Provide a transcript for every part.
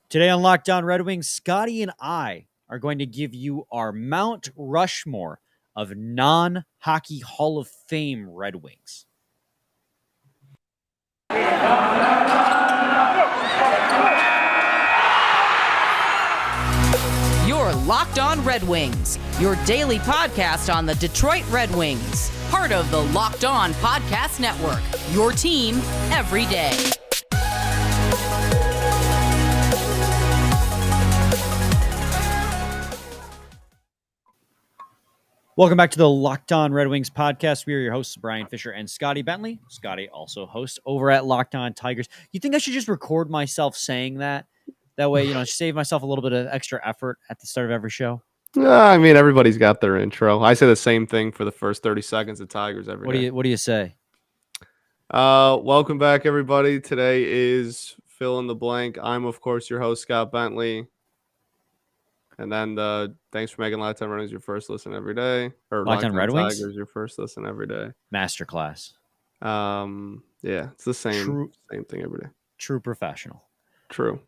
Today on Locked On Red Wings, Scotty and I are going to give you our Mount Rushmore of non-hockey Hall of Fame Red Wings. You're Locked On Red Wings, your daily podcast on the Detroit Red Wings. Part of the Locked On Podcast Network, your team every day. Welcome back to the Locked On Red Wings podcast. We are your hosts, Brian Fisher and Scotty Bentley. Scotty also hosts over at Locked On Tigers. You think I should just record myself saying that? That way, save myself a little bit of extra effort at the start of every show. I mean, everybody's got their intro. I say the same thing for the first 30 seconds of Tigers every day. What do you say? Welcome back, everybody. Today is fill in the blank. I'm, of course, your host, Scott Bentley. And then thanks for making Locked On Red Wings your first listen every day. Or Locked On Red Wings? Tigers your first listen every day. Masterclass. Yeah, it's the same thing every day. True professional. True.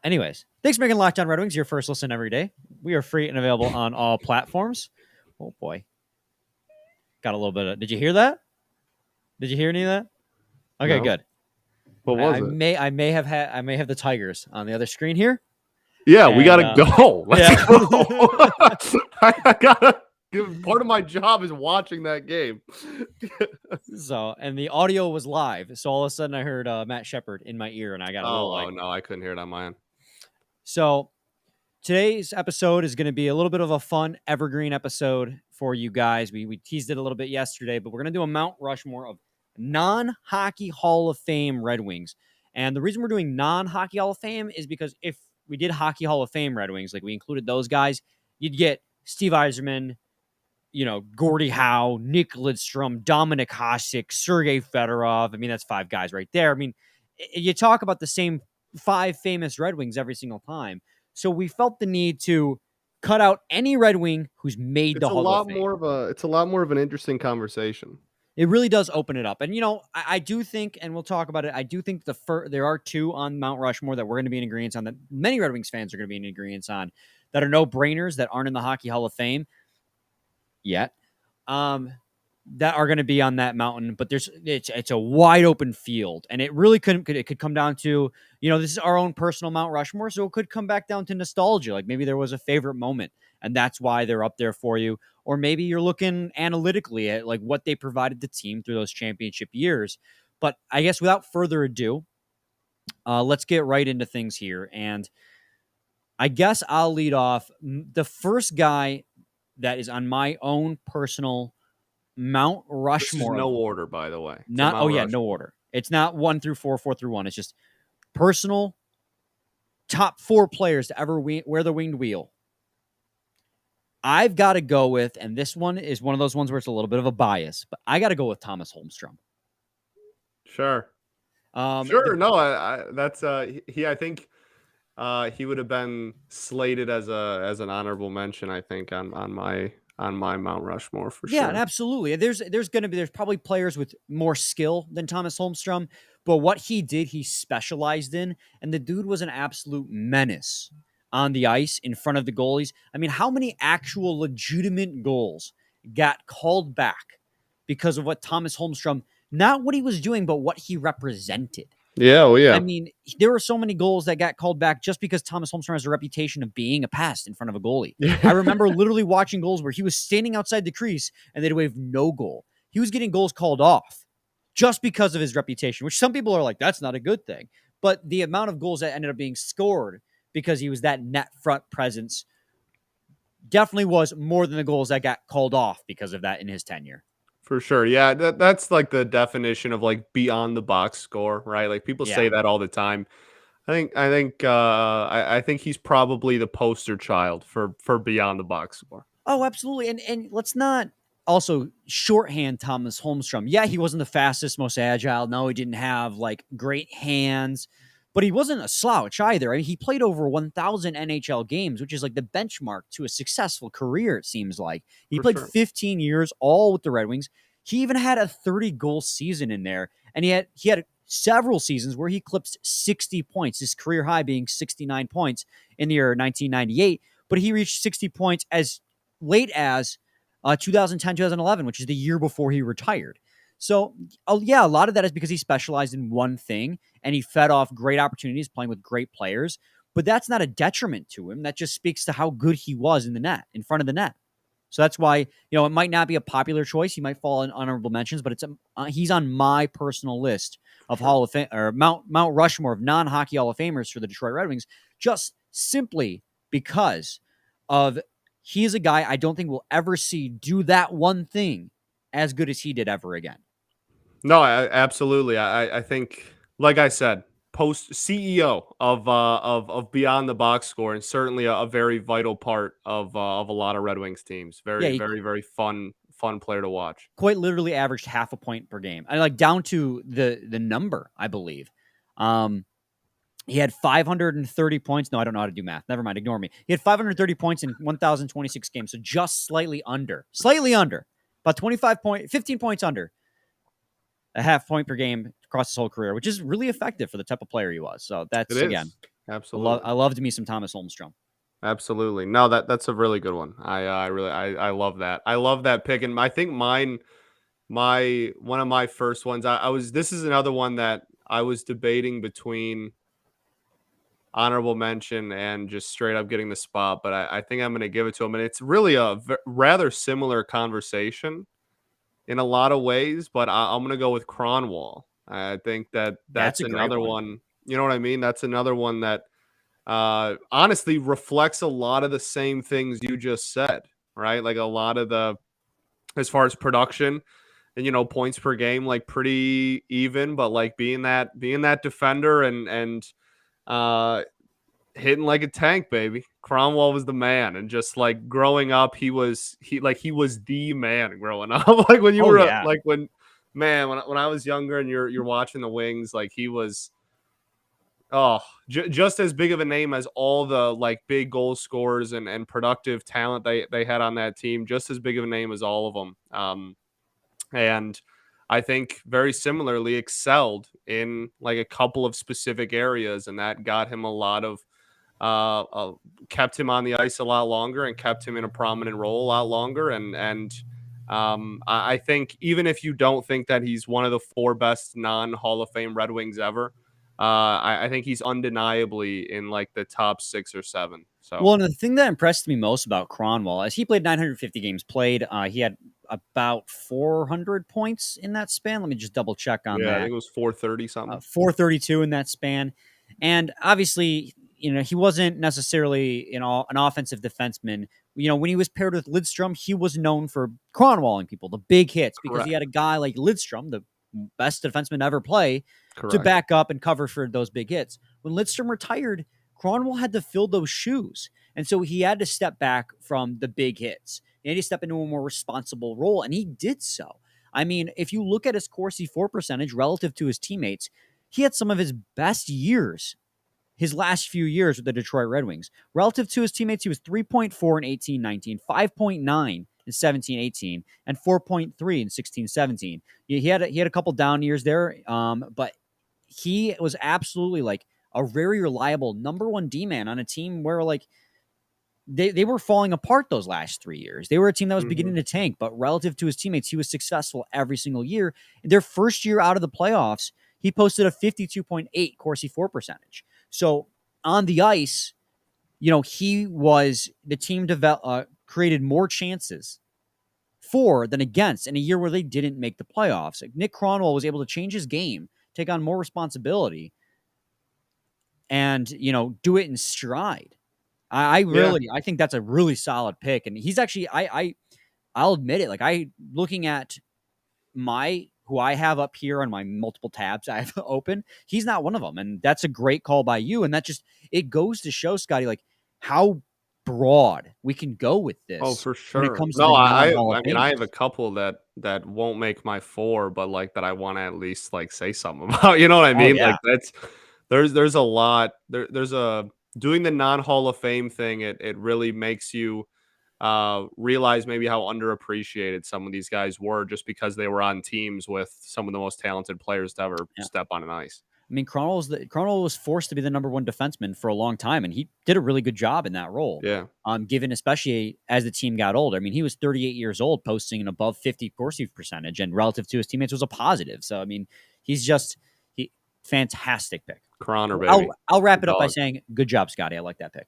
Anyways, thanks for making Locked On Red Wings your first listen every day. We are free and available on all platforms. Oh boy, got a little bit of. Did you hear that? Did you hear any of that? Okay, No. good. What was it? I may have the Tigers on the other screen here. Yeah, we gotta go. Let's go. I gotta. Part of my job is watching that game. And the audio was live. So all of a sudden I heard Matt Shepard in my ear and I got a little like... Oh, no, I couldn't hear it on my end. So today's episode is going to be a little bit of a fun evergreen episode for you guys. We teased it a little bit yesterday, but we're going to do a Mount Rushmore of non-hockey Hall of Fame Red Wings. And the reason we're doing non-hockey Hall of Fame is because if we did Hockey Hall of Fame Red Wings, like we included those guys, you'd get Steve Yzerman, Gordie Howe, Nick Lidstrom, Dominik Hasek, Sergei Fedorov. I mean, that's five guys right there. I mean, you talk about the same five famous Red Wings every single time. So we felt the need to cut out any Red Wing who's made the Hall of Fame. It's a lot more of an interesting conversation. It really does open it up. And, I do think, and we'll talk about it, I do think there are two on Mount Rushmore that we're going to be in agreement on, that many Red Wings fans are going to be in agreement on, that are no-brainers, that aren't in the Hockey Hall of Fame yet, that are going to be on that mountain. But it's a wide open field, and it really could come down to, this is our own personal Mount Rushmore, so it could come back down to nostalgia. Like maybe there was a favorite moment, and that's why they're up there for you. Or maybe you're looking analytically at like what they provided the team through those championship years. But I guess without further ado, let's get right into things here. And I guess I'll lead off. The first guy that is on my own personal Mount Rushmore. This is no order, by the way. No order. It's not 1 through 4, 4 through 1. It's just personal top 4 players to ever wear the winged wheel. I've got to go with, and this one is one of those ones where it's a little bit of a bias, but I got to go with Tomas Holmstrom. Sure. Sure. I think he would have been slated as an honorable mention, I think, on my Mount Rushmore for sure. Yeah, absolutely. There's probably players with more skill than Tomas Holmstrom, but what he did, he specialized in, and the dude was an absolute menace on the ice in front of the goalies. I mean, how many actual legitimate goals got called back because of what Tomas Holmstrom, not what he was doing, but what he represented? Yeah, well, yeah. I mean, there were so many goals that got called back just because Tomas Holmstrom has a reputation of being a pest in front of a goalie. I remember literally watching goals where he was standing outside the crease and they'd wave no goal. He was getting goals called off just because of his reputation, which some people are like, that's not a good thing. But the amount of goals that ended up being scored because he was that net front presence definitely was more than the goals that got called off because of that in his tenure. For sure. Yeah, that's like the definition of like beyond the box score, right? Like people say that all the time. I think he's probably the poster child for beyond the box score. Oh, absolutely. And let's not also shorthand Tomas Holmstrom. Yeah, he wasn't the fastest, most agile. No, he didn't have like great hands, but he wasn't a slouch either. I mean, he played over 1,000 NHL games, which is like the benchmark to a successful career, it seems like. He played 15 years, all with the Red Wings. He even had a 30-goal season in there, and he had several seasons where he clips 60 points, his career high being 69 points in the year 1998. But he reached 60 points as late as 2010, 2011, which is the year before he retired. So, yeah, a lot of that is because he specialized in one thing and he fed off great opportunities playing with great players. But that's not a detriment to him. That just speaks to how good he was in the net, in front of the net. So that's why, it might not be a popular choice. He might fall in honorable mentions, but he's on my personal list of Hall of Fame or Mount Rushmore of non-hockey Hall of Famers for the Detroit Red Wings, just simply because of he is a guy I don't think we'll ever see do that one thing as good as he did ever again. No, absolutely. I think, like I said, post CEO of Beyond the Box Score, and certainly a very vital part of a lot of Red Wings teams. Yeah, Very, very, very fun player to watch. Quite literally averaged half a point per game. I like down to the number, I believe. He had 530 points. No, I don't know how to do math. Never mind. Ignore me. He had 530 points in 1,026 games. So just slightly under, about 15 points under a half point per game across his whole career, which is really effective for the type of player he was. So that's, again, absolutely. I loved me some Tomas Holmstrom. Absolutely. No, that's a really good one. I really love that. I love that pick. And I think one of my first ones, this is another one that I was debating between honorable mention and just straight up getting the spot, but I think I'm going to give it to him. And it's really a rather similar conversation in a lot of ways, but I'm going to go with Kronwall. I think that's another one. You know what I mean? That's another one that honestly reflects a lot of the same things you just said, right? Like a lot of as far as production and, points per game, like pretty even, but like being that defender and hitting like a tank, baby. Kronwall was the man, and just like growing up, he was the man growing up. Like when you when I was younger and you're watching the Wings, like he was just as big of a name as all the like big goal scorers and productive talent they had on that team, just as big of a name as all of them. And I think very similarly excelled in like a couple of specific areas, and that got him a lot of kept him on the ice a lot longer and kept him in a prominent role a lot longer. And I think even if you don't think that he's one of the 4 best non-Hall of Fame Red Wings ever, I think he's undeniably in like the top 6 or 7. So, well, and the thing that impressed me most about Kronwall is he played 950 games played. He had about 400 points in that span. Let me just double check on that. I think it was 430 something. 432 in that span. And obviously, he wasn't necessarily an offensive defenseman. When he was paired with Lidstrom, he was known for Kronwalling people, the big hits, because he had a guy like Lidstrom, the best defenseman to ever play, to back up and cover for those big hits. When Lidstrom retired, Kronwall had to fill those shoes. And so he had to step back from the big hits. He had to step into a more responsible role, and he did so. I mean, if you look at his Corsi IV percentage relative to his teammates, he had some of his best years, his last few years with the Detroit Red Wings. Relative to his teammates, he was 3.4 in 18-19, 5.9 in 17-18, and 4.3 in 16-17. He had a couple down years there, but he was absolutely like a very reliable number 1 D-man on a team where like they were falling apart those last 3 years. They were a team that was beginning to tank, but relative to his teammates, he was successful every single year. Their first year out of the playoffs, he posted a 52.8 Corsi IV percentage. So on the ice, he was the team created more chances for than against in a year where they didn't make the playoffs. Like Nick Kronwall was able to change his game, take on more responsibility, and do it in stride. I think that's a really solid pick, and he's actually I'll admit it. Like looking at who I have up here on my multiple tabs I have open, he's not one of them, and that's a great call by you. And it goes to show, Scotty, like how broad we can go with this. Oh, for sure. When it comes no, to I mean, I have a couple that won't make my 4, but like that I want to at least like say something about. You know what I mean? Yeah. Like there's a lot. There's a doing the non-Hall of Fame thing. It really makes you realize maybe how underappreciated some of these guys were just because they were on teams with some of the most talented players to ever step on an ice. I mean, Cronwell was forced to be the number one defenseman for a long time, and he did a really good job in that role. Yeah. Given especially as the team got older. I mean, he was 38 years old, posting an above 50 Corsi percentage, and relative to his teammates was a positive. So, I mean, he's just fantastic pick. Croner, baby. I'll wrap it up by saying, good job, Scotty. I like that pick.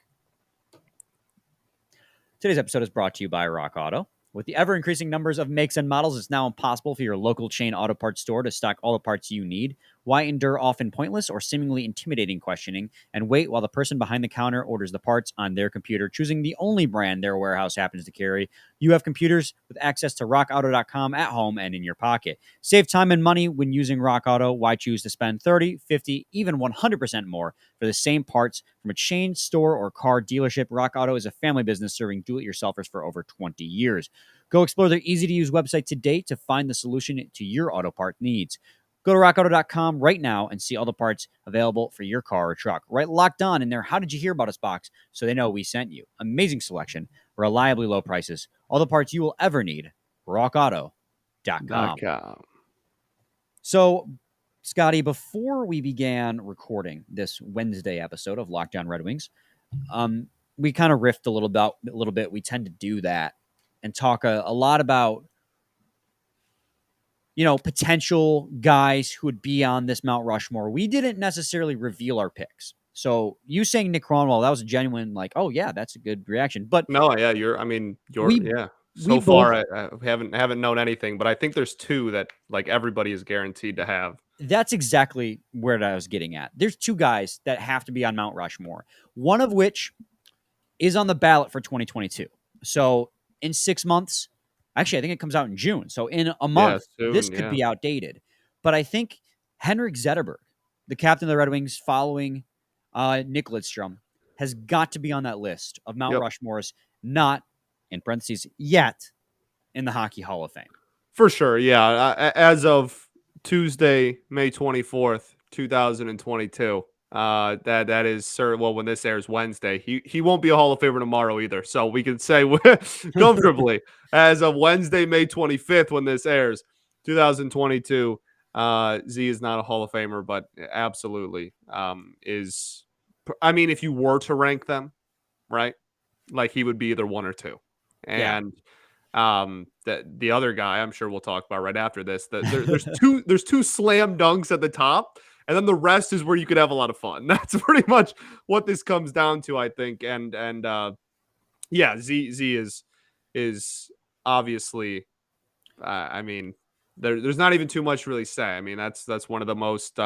Today's episode is brought to you by Rock Auto. With the ever-increasing numbers of makes and models, it's now impossible for your local chain auto parts store to stock all the parts you need. Why endure often pointless or seemingly intimidating questioning and wait while the person behind the counter orders the parts on their computer, choosing the only brand their warehouse happens to carry? You have computers with access to rockauto.com at home and in your pocket. Save time and money when using Rock Auto. Why choose to spend 30, 50, even 100% more for the same parts from a chain store or car dealership? Rock Auto is a family business serving do-it-yourselfers for over 20 years. Go explore their easy-to-use website today to find the solution to your auto part needs. Go to rockauto.com right now and see all the parts available for your car or truck. Right locked on in their How Did You Hear About Us box so they know we sent you. Amazing selection, reliably low prices, all the parts you will ever need. rockauto.com. So, Scotty, before we began recording this Wednesday episode of Lockdown Red Wings, we kind of riffed a little bit. We tend to do that and talk a lot about, potential guys who would be on this Mount Rushmore. We didn't necessarily reveal our picks. So you saying Nick Cronwell, that was a genuine, oh yeah, that's a good reaction. But no, yeah, So far, I haven't known anything, but I think there's two that everybody is guaranteed to have. That's exactly where I was getting at. There's two guys that have to be on Mount Rushmore, one of which is on the ballot for 2022. So in 6 months, actually, I think it comes out in June. So in a month, this could be outdated. But I think Henrik Zetterberg, the captain of the Red Wings following Nick Lidstrom, has got to be on that list of Mount Rushmore's not, in parentheses, yet in the Hockey Hall of Fame. For sure, yeah. As of Tuesday, May 24th, 2022, that is certain. Well, when this airs Wednesday, he won't be a Hall of Famer tomorrow either. So we can say comfortably, as of Wednesday, May 25th, when this airs, 2022, Z is not a Hall of Famer, but absolutely is. I mean, if you were to rank them, right, he would be either one or two, and. The other guy, I'm sure we'll talk about right after this. There's two slam dunks at the top, and then the rest is where you could have a lot of fun. That's pretty much what this comes down to, I think. And Z is obviously. I mean, there's not even too much to really say. I mean, that's one of the most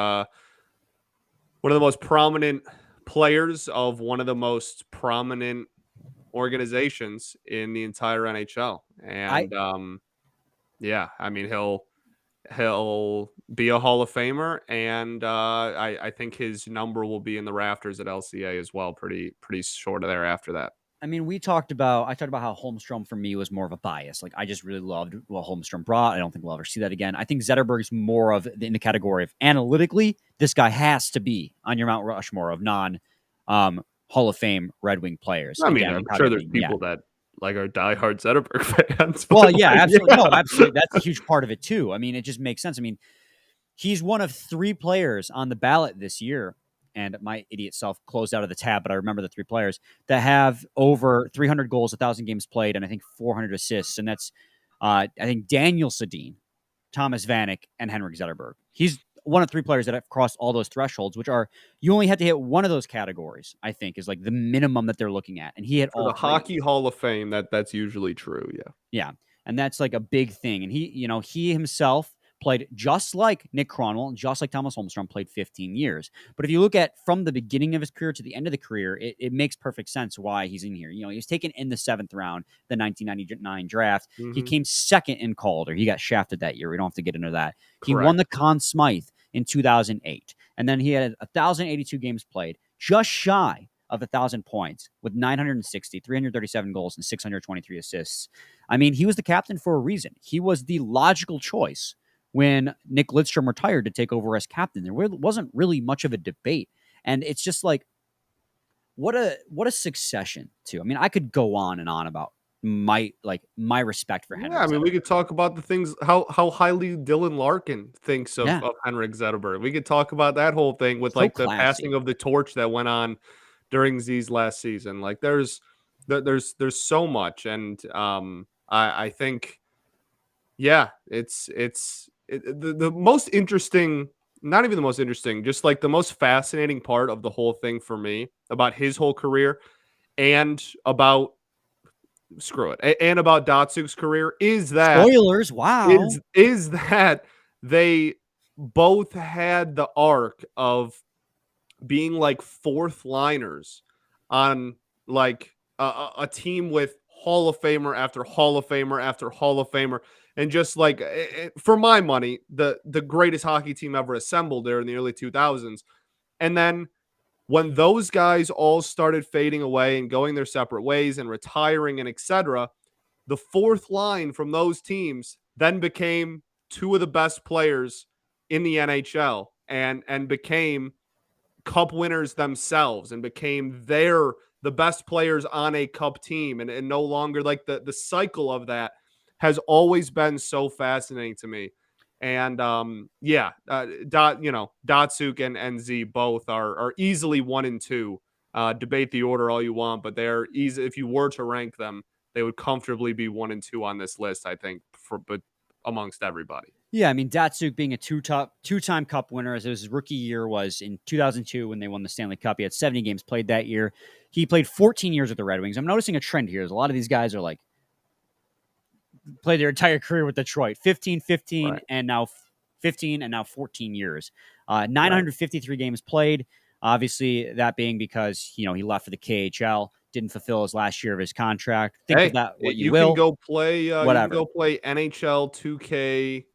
prominent players of one of the most prominent organizations in the entire NHL. And I mean, he'll be a Hall of Famer, and I think his number will be in the rafters at LCA as well, pretty short of there after that. I mean, I talked about how Holmstrom for me was more of a bias. I just really loved what Holmstrom brought. I don't think we'll ever see that again. I think Zetterberg's more of in the category of analytically, this guy has to be on your Mount Rushmore of non Hall of Fame Red Wing players. I mean, I'm sure there's people that are diehard Zetterberg fans. Well, yeah, absolutely. No, absolutely. That's a huge part of it too. I mean, it just makes sense. I mean, he's one of three players on the ballot this year, and my idiot self closed out of the tab, but I remember the three players that have over 300 goals, 1,000 games played, and I think 400 assists. And that's, I think, Daniel Sedin, Thomas Vanek, and Henrik Zetterberg. He's one of three players that have crossed all those thresholds, which are, you only had to hit one of those categories, I think, is the minimum that they're looking at. And he hit all the Hockey Hall of Fame. That's usually true. Yeah. Yeah. And that's a big thing. And he himself played just like Nick Cronwell, just like Tomas Holmstrom, played 15 years. But if you look at from the beginning of his career to the end of the career, it makes perfect sense why he's in here. He was taken in the 7th round, the 1999 draft. Mm-hmm. He came second in Calder. He got shafted that year. We don't have to get into that. Correct. He won the Conn Smythe in 2008. And then he had 1,082 games played, just shy of 1,000 points with 960, 337 goals, and 623 assists. I mean, he was the captain for a reason. He was the logical choice when Nick Lidstrom retired to take over as captain. There wasn't really much of a debate. And it's just what a succession, too. I mean, I could go on and on about my respect for Yeah, Henrik I mean, we Zetterberg. could talk about the things how highly Dylan Larkin thinks Yeah, of Henrik Zetterberg. We could talk about that whole thing with so like the passing classy. of the torch that went on during Z's last season. Like there's so much, and I think the most interesting, not even the most interesting, just like the most fascinating part of the whole thing for me about his whole career and about screw it and about Datsyuk's career Spoilers, wow. is that they both had the arc of being like fourth liners on like a team with Hall of Famer after Hall of Famer after Hall of Famer, and just like for my money, the greatest hockey team ever assembled there in the early 2000s. And then when those guys all started fading away and going their separate ways and retiring and etc., the fourth line from those teams then became two of the best players in the NHL and became cup winners themselves and became the best players on a cup team, and no longer like the cycle of that has always been so fascinating to me. And Datsyuk and Z both are easily 1 and 2. Debate the order all you want, but they're easy. If you were to rank them, they would comfortably be 1 and 2 on this list, I think, but amongst everybody. Yeah, I mean, Datsyuk being a two-time Cup winner, as his rookie year was in 2002 when they won the Stanley Cup. He had 70 games played that year. He played 14 years with the Red Wings. I'm noticing a trend here. A lot of these guys are like played their entire career with Detroit, 15, 15, Right. and now 15 and now 14 years. Right. 953 games played. Obviously, that being because he left for the KHL, didn't fulfill his last year of his contract. Think of that what you can will. go play. You can Whatever. go play NHL 2K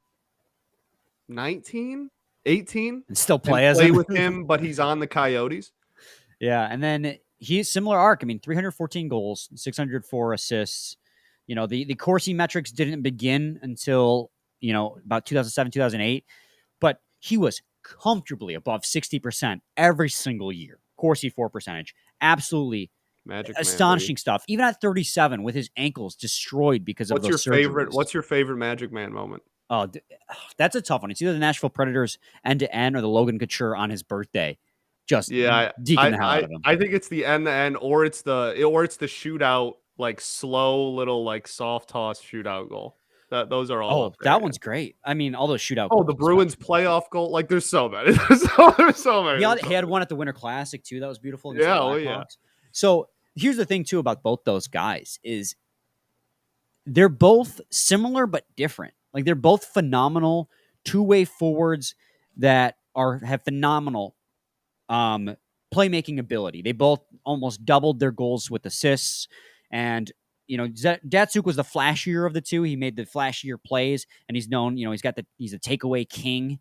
19, 18, And still and play as play him. with him, but he's on the Coyotes. Yeah, and then he's similar arc. I mean, 314 goals, 604 assists. The Corsi metrics didn't begin until about 2007, 2008, but he was comfortably above 60% every single year. Corsi 4 percentage, absolutely Magic Man, astonishing baby. stuff. Even at 37, with his ankles destroyed because of What's your those favorite? surgeries. What's your favorite Magic Man moment? Oh, that's a tough one. It's either the Nashville Predators end to end or the Logan Couture on his birthday, just Yeah, deking the hell out of him. I think it's the end to end, or it's the shootout, like slow little like soft toss shootout goal. Those are all Oh, up there. that Yeah. one's great. I mean, all those shootout Oh, goals. the Bruins playoff goal. Like there's so many. There's so many. He had one at the Winter Classic too. That was beautiful against Yeah, the oh Blackhawks. yeah. So here's the thing too about both those guys is they're both similar but different. Like they're both phenomenal two-way forwards that have phenomenal playmaking ability. They both almost doubled their goals with assists. And, Datsyuk was the flashier of the two. He made the flashier plays, and he's known, he's a takeaway king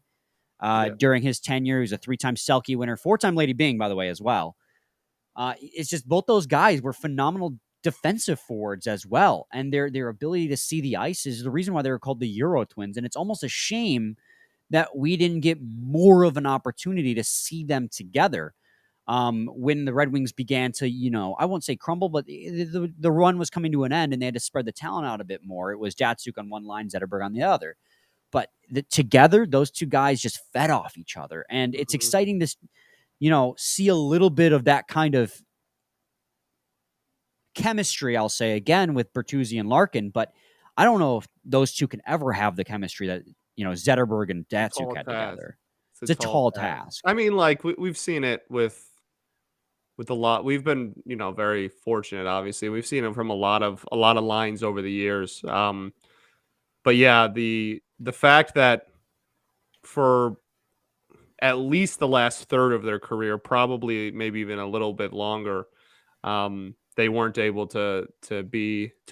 during his tenure. He was a 3-time Selke winner, 4-time Lady Byng, by the way, as well. It's just both those guys were phenomenal defensive forwards as well. And their ability to see the ice is the reason why they were called the Euro Twins. And it's almost a shame that we didn't get more of an opportunity to see them together when the Red Wings began to, I won't say crumble, but the run was coming to an end and they had to spread the talent out a bit more. It was Datsyuk on one line, Zetterberg on the other. But together, those two guys just fed off each other. And it's exciting to, see a little bit of that kind of chemistry, I'll say, again, with Bertuzzi and Larkin. But I don't know if those two can ever have the chemistry that, Zetterberg and Datsyuk had together. It's a tall task. I mean, like we've seen it with a lot. We've been, very fortunate. Obviously, we've seen it from a lot of lines over the years. But yeah, the fact that for at least the last third of their career, probably maybe even a little bit longer, they weren't able to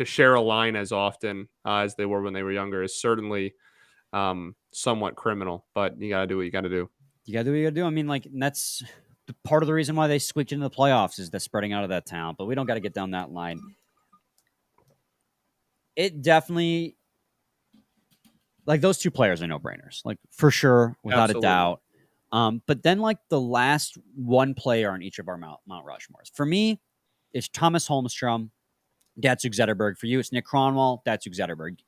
share a line as often as they were when they were younger is certainly somewhat criminal. But you gotta do what you gotta do. You gotta do what you gotta do. I mean, like, that's part of the reason why they squeaked into the playoffs is the spreading out of that talent. But we don't got to get down that line. It definitely, like, those two players are no-brainers, like, for sure, without Absolutely. a doubt. But then, like, the last one player on each of our Mount Rushmores for me is Tomas Holmstrom Datsyuk Zetterberg. For you, it's Nick Kronwall, Datsyuk Zetterberg.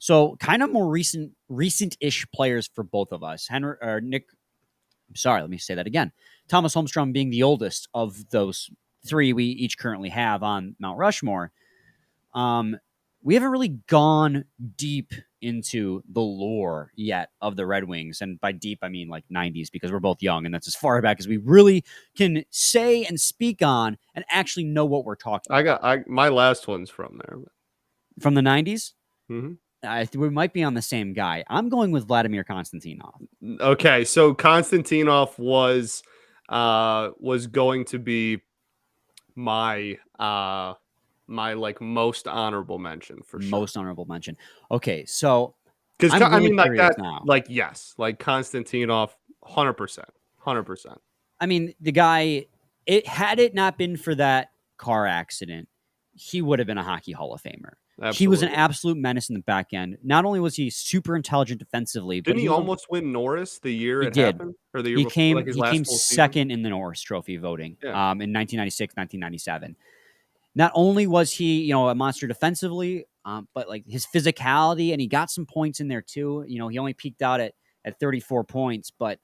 So kind of more recent-ish players for both of us. Let me say that again. Tomas Holmstrom being the oldest of those three we each currently have on Mount Rushmore. We haven't really gone deep into the lore yet of the Red Wings. And by deep, I mean like 90s, because we're both young, and that's as far back as we really can say and speak on and actually know what we're talking about. My last one's from there. From the 90s? Mm-hmm. We might be on the same guy. I'm going with Vladimir Konstantinov. Okay, so Konstantinov was going to be my my like most honorable mention for sure. Most honorable mention. Okay, so because I'm I really mean like curious that, now. like yes, like Konstantinov, 100%. I mean, the guy. Had it not been for that car accident, he would have been a Hockey Hall of Famer. Absolutely. He was an absolute menace in the back end. Not only was he super intelligent defensively, didn't but he almost win Norris the year it did. happened, or the year He before, came. like his He last came full second in the Norris Trophy voting. Yeah. In 1996, 1997. Not only was he, a monster defensively, but like his physicality, and he got some points in there too. He only peaked out at 34 points, but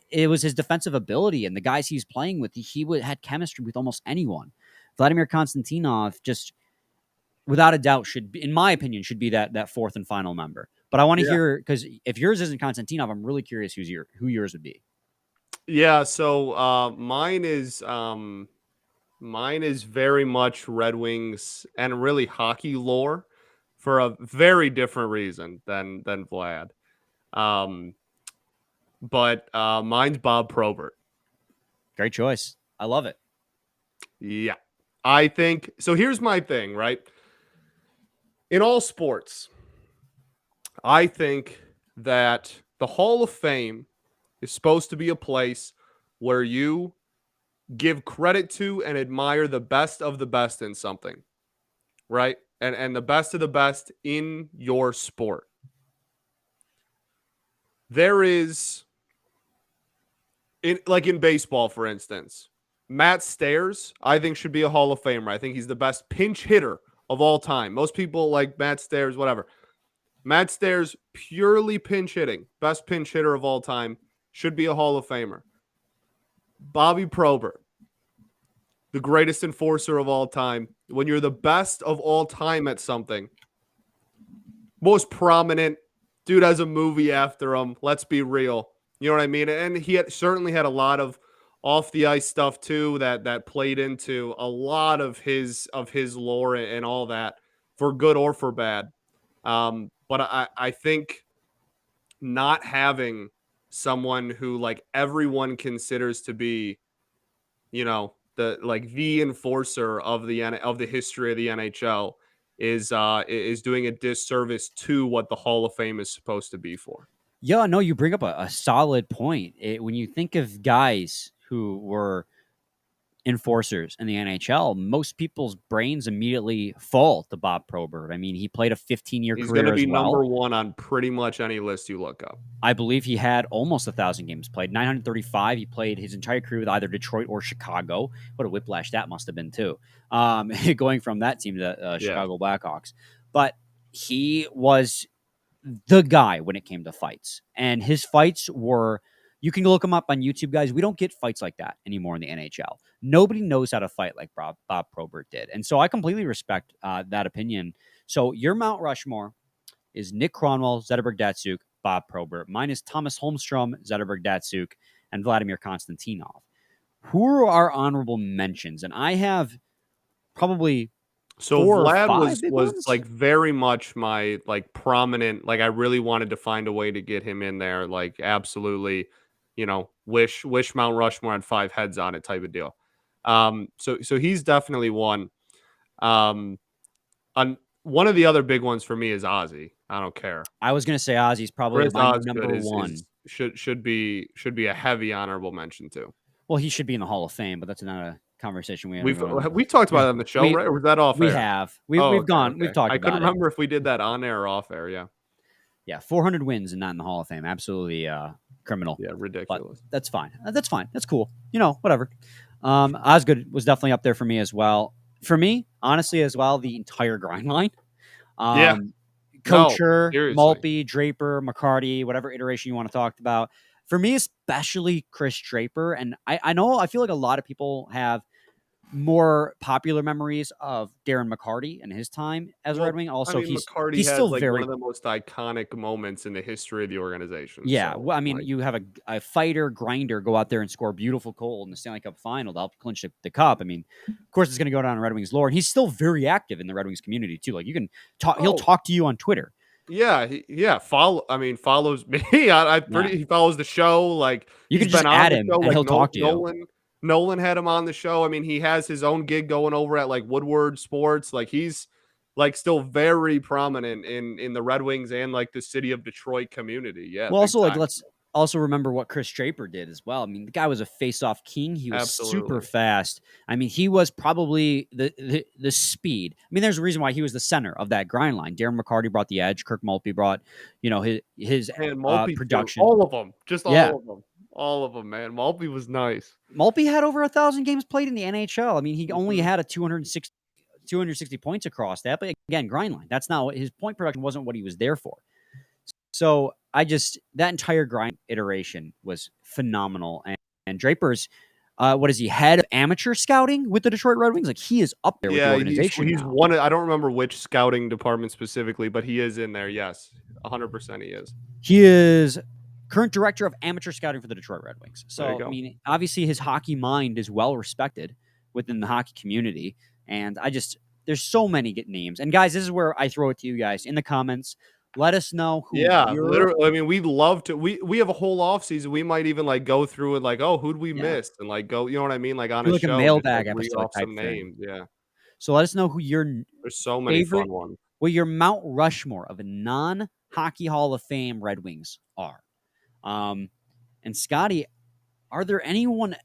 it was his defensive ability and the guys he was playing with. He had chemistry with almost anyone. Vladimir Konstantinov, just without a doubt, in my opinion, should be that fourth and final member. But I want to hear, because if yours isn't Konstantinov, I'm really curious who yours would be. Yeah, so mine is very much Red Wings and really hockey lore, for a very different reason than Vlad. But mine's Bob Probert. Great choice. I love it. Yeah. I think so. Here's my thing, right? In all sports, I think that the Hall of Fame is supposed to be a place where you give credit to and admire the best of the best in something, right? And the best of the best in your sport. There is, in baseball, for instance, Matt Stairs, I think, should be a Hall of Famer. I think he's the best pinch hitter of all time. Most people like Matt Stairs, whatever. Matt Stairs, purely pinch hitting, best pinch hitter of all time, should be a Hall of Famer. Bobby Probert, the greatest enforcer of all time. When you're the best of all time at something, most prominent, dude has a movie after him. Let's be real. You know what I mean? And he certainly had a lot of off the ice stuff too that played into a lot of his lore and all that, for good or for bad. But I think not having someone who like everyone considers to be, the enforcer of the history of the NHL is doing a disservice to what the Hall of Fame is supposed to be for. Yeah, no, you bring up a solid point. When you think of guys who were enforcers in the NHL, most people's brains immediately fall to Bob Probert. I mean, he played a 15-year career. He's going to be as well. number one on pretty much any list you look up. I believe he had almost 1,000 games played, 935. He played his entire career with either Detroit or Chicago. What a whiplash that must have been too, going from that team to Chicago Blackhawks. But he was the guy when it came to fights, and his fights were, you can look him up on YouTube, guys. We don't get fights like that anymore in the NHL. Nobody knows how to fight like Bob Probert did. And so I completely respect that opinion. So your Mount Rushmore is Nick Kronwall, Zetterberg, Datsyuk, Bob Probert. Mine is Tomas Holmstrom, Zetterberg, Datsyuk, and Vladimir Konstantinov. Who are our honorable mentions? And I have probably Vlad was like very much my like prominent, like I really wanted to find a way to get him in there, like absolutely, wish Mount Rushmore had 5 heads on it type of deal. So he's definitely one. One of the other big ones for me is Ozzy. I don't care. I was gonna say Ozzy's probably my number one. Should be a heavy honorable mention too. Well, he should be in the Hall of Fame, but that's not a conversation we have. We talked about it on the show, right? Or was that off air? We have. We've talked about it. I couldn't remember if we did that on air or off air. Yeah, 400 wins and not in the Hall of Fame. Absolutely criminal. Yeah, ridiculous. But that's fine. That's cool. Whatever. Osgood was definitely up there for me as well. For me, honestly, as well, the entire grind line. Yeah. No, Kocher, seriously. Maltby, Draper, McCarty, whatever iteration you want to talk about. For me, especially Chris Draper. And I feel like a lot of people have more popular memories of Darren McCarty and his time as a Red Well, Wing. I Also, mean, McCarty he's has still like one very of the most iconic moments in the history of the organization. yeah. So, Well, I mean, like, you have a fighter grinder go out there and score a beautiful goal in the Stanley Cup final to help clinch the cup. I mean, of course, it's going to go down in Red Wings lore, and he's still very active in the Red Wings community too. Like you can talk, he'll oh, talk to you on Twitter. yeah, follows me. Yeah, He follows the show. Like you he's can just been on add the him show. and Like he'll talk to you. Nolan had him on the show. I mean, he has his own gig going over at like Woodward Sports. Like he's like still very prominent in the Red Wings and like the city of Detroit community. Yeah, Well, big also like time. let's also remember what Chris Draper did as well. I mean, the guy was a face-off king. He was super Absolutely. fast. I mean, he was probably the speed. I mean, there's a reason why he was the center of that grind line. Darren McCarty brought the edge. Kirk Maltby brought, his Man, Maltby too. production. All of them. Just Yeah, all of them. All of them, man. Maltby was nice. Maltby had over 1,000 games played in the NHL. I mean, he only Mhm. had a 260 points across that. But again, grind line. That's not his point production wasn't what he was there for. So that entire grind iteration was phenomenal. And Draper's, what is he, head of amateur scouting with the Detroit Red Wings? Like he is up there with the Yeah, organization he's now. one. I don't remember which scouting department specifically, but he is in there. Yes, 100% he is. He is current director of amateur scouting for the Detroit Red Wings. There you So, I go. mean, obviously his hockey mind is well respected within the hockey community. And there's so many good names. And guys, this is where I throw it to you guys in the comments. Let us know who Yeah, you're. literally. I mean, we'd love to. We have a whole off season. We might even like go through it, like, oh, who'd we Yeah, miss, and like go, you know what I mean, like on do a like a show, just like mailbag read episode off type some thing. names. Yeah, So let us know who your there's so many favorite, fun ones. what your Mount Rushmore of a non-hockey Hall of Fame Red Wings are. And Scotty, is there anyone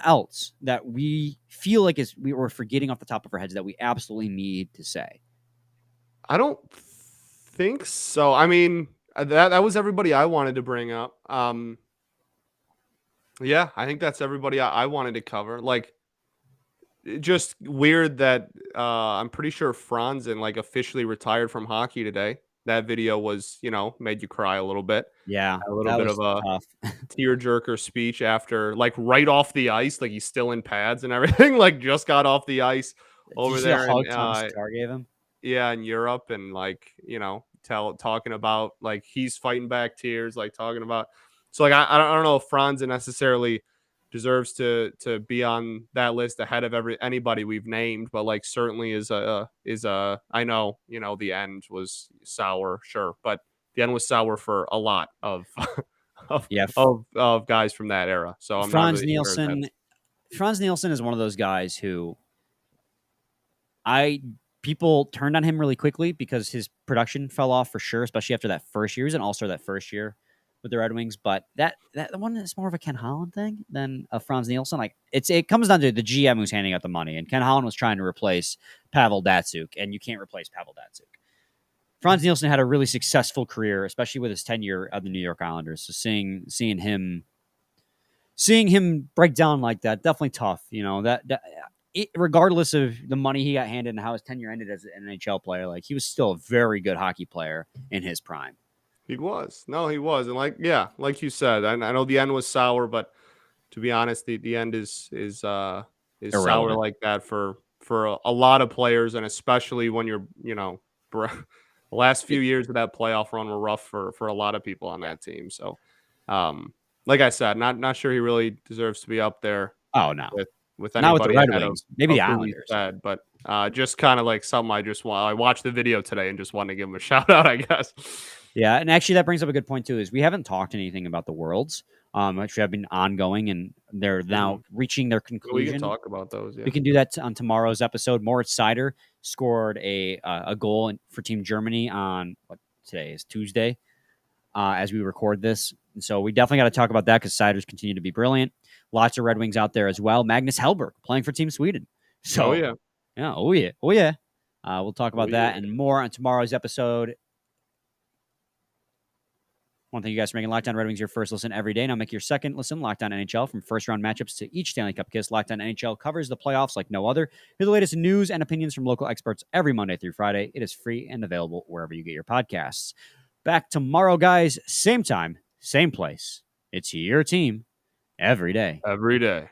else that we feel like we're forgetting off the top of our heads that we absolutely need to say? I don't think so. I mean, that was everybody I wanted to bring up. Yeah, I think that's everybody I wanted to cover. Like, just weird that I'm pretty sure Franzen like officially retired from hockey today. That video was, made you cry a little bit. Yeah, A little that bit was of a tough. tearjerker speech after like right off the ice, like he's still in pads and everything, like just got off the ice Did you over see the there hug and Thomas Tatar gave him? yeah, in Europe and like, talking about like he's fighting back tears, like talking about so like I don't know if Franz necessarily deserves to be on that list ahead of anybody we've named, but like certainly is I know, the end was sour, sure, but the end was sour for a lot of of Yeah, of guys from that era. So I'm not Franz really sure Nielsen. that's Franz Nielsen is one of those guys who people turned on him really quickly because his production fell off for sure, especially after that first year. He was an all-star that first year with the Red Wings, but that one is more of a Ken Holland thing than a Franz Nielsen. Like it comes down to the GM who's handing out the money, and Ken Holland was trying to replace Pavel Datsyuk, and you can't replace Pavel Datsyuk. Franz Nielsen had a really successful career, especially with his tenure at the New York Islanders. So seeing him break down like that, definitely tough. Regardless of the money he got handed and how his tenure ended as an NHL player, like he was still a very good hockey player in his prime. he was. No, he was. And like, yeah, like you said, I know the end was sour, but to be honest, the end is sour Irrelevant. like that for a lot of players, and especially when you're, the last few years of that playoff run were rough for a lot of people on that team. So, like I said, not sure he really deserves to be up there Oh no, with not with the anybody Red ahead Wings. Maybe the who we Islanders. said, but just kind of like something I watched the video today and just wanted to give him a shout out, I guess. Yeah, and actually that brings up a good point too. Is we haven't talked anything about the Worlds, which have been ongoing, and they're now reaching their conclusion. We can talk about those. Yeah. We can do that on tomorrow's episode. Moritz Seider scored a goal for Team Germany on what today is Tuesday, as we record this. And so we definitely got to talk about that because Seider's continue to be brilliant. Lots of Red Wings out there as well. Magnus Hellberg playing for Team Sweden. So, oh yeah. We'll talk about that and more on tomorrow's episode. Want to thank you guys for making Locked On Red Wings your first listen every day. Now make your second listen Locked On NHL. From first-round matchups to each Stanley Cup kiss, Locked On NHL covers the playoffs like no other. Hear the latest news and opinions from local experts every Monday through Friday. It is free and available wherever you get your podcasts. Back tomorrow, guys. Same time, same place. It's your team every day. Every day.